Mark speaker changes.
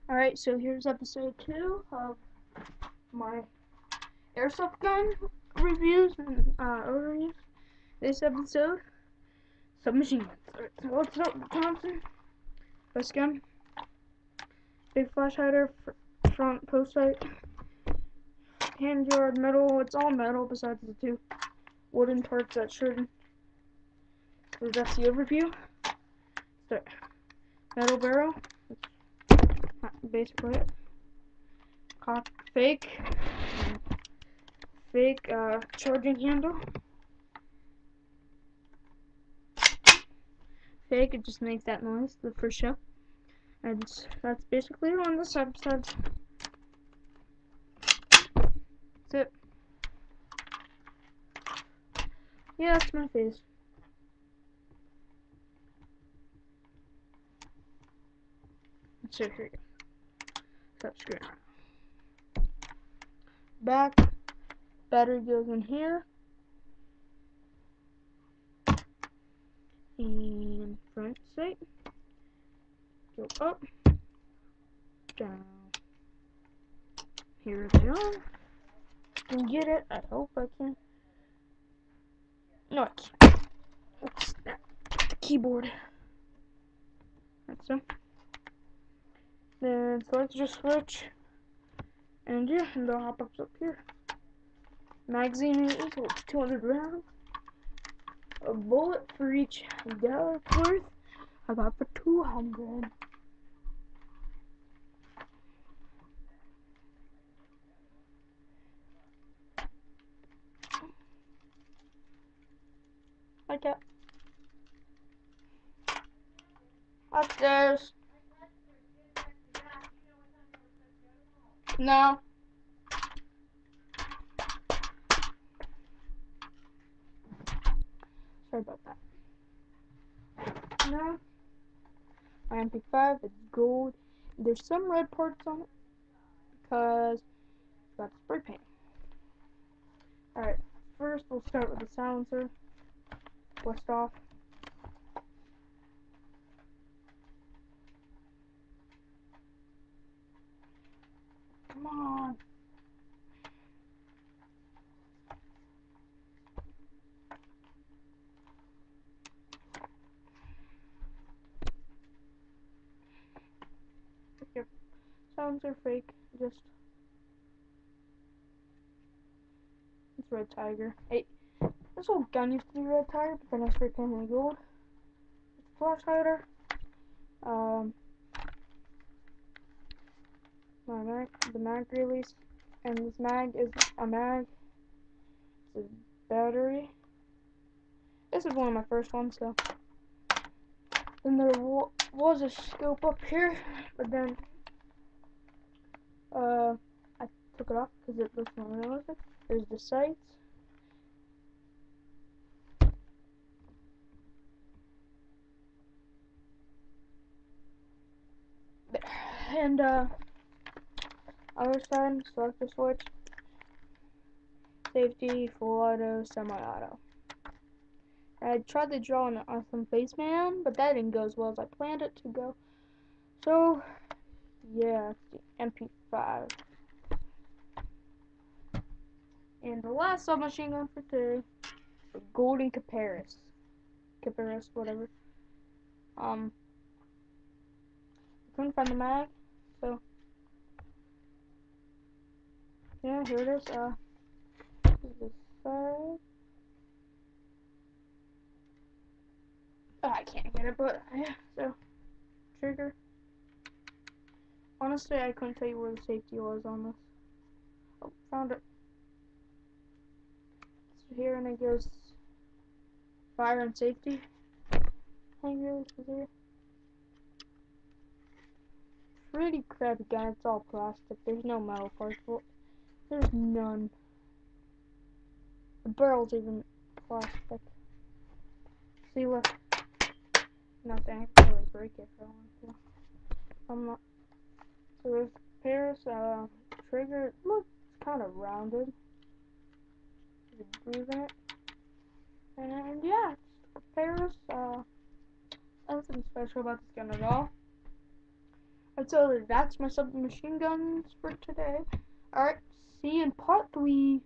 Speaker 1: Alright, so here's episode 2 of my Airsoft gun reviews and overviews. This episode, submachine guns. Alright, so what's up, Thompson? First gun. Big flash hider, front post sight. Hand yard, metal, it's all metal besides the two wooden parts that shouldn't. So that's the overview. Start. Metal barrel. Basically it. Cock fake charging handle. Fake, it just makes that noise for show. And that's basically it on this episode. That's it. Yeah, that's my face. So here you go. Stop screwing around. Back. Battery goes in here. And front sight. Go up. Down. Here they are. Can get it. I hope I can. No, I can't. Let's snap the keyboard. That's so. Then select your switch. And yeah, and the hop ups up here. Magazine equals 200 rounds. A bullet for each gallop worth. I got for 200. Like that. Upstairs. No. Sorry about that. No. My MP5 is gold. There's some red parts on it because it's got spray paint. Alright, first we'll start with the silencer. Blast off. Come on. Here. Silencer fake. Just. It's Red Tiger. Hey, this old gun used to be Red Tiger, but then I spray painted in gold. It's a flash hider. The mag release. And this mag is a mag. It's a battery. This is one of my first ones, so. Then there was a scope up here, but then I took it off because it looks more realistic. There's the sights. There. And other side, selector switch. Safety, full auto, semi-auto. I tried to draw an awesome face man, but that didn't go as well as I planned it to go. So, yeah, it's the MP5. And the last submachine gun for today, the Golden Caparis. Caparis, whatever. I couldn't find the mag, so yeah, here it is. This side. Oh, I can't get it, but yeah, so trigger. Honestly, I couldn't tell you where the safety was on this. Oh, found it. So here, and it goes fire and safety. Hang really here. Pretty crappy gun. It's all plastic. There's no metal parts. Well, there's none. The barrel's even plastic. See, look. Nothing. I can really break it if I want to. I'm not. So there's Paris. Trigger. Looks kind of rounded. There's a groove in it. And yeah, it's Paris. Nothing special about this gun at all. And so that's my submachine guns for today. Alright, see you in part 3.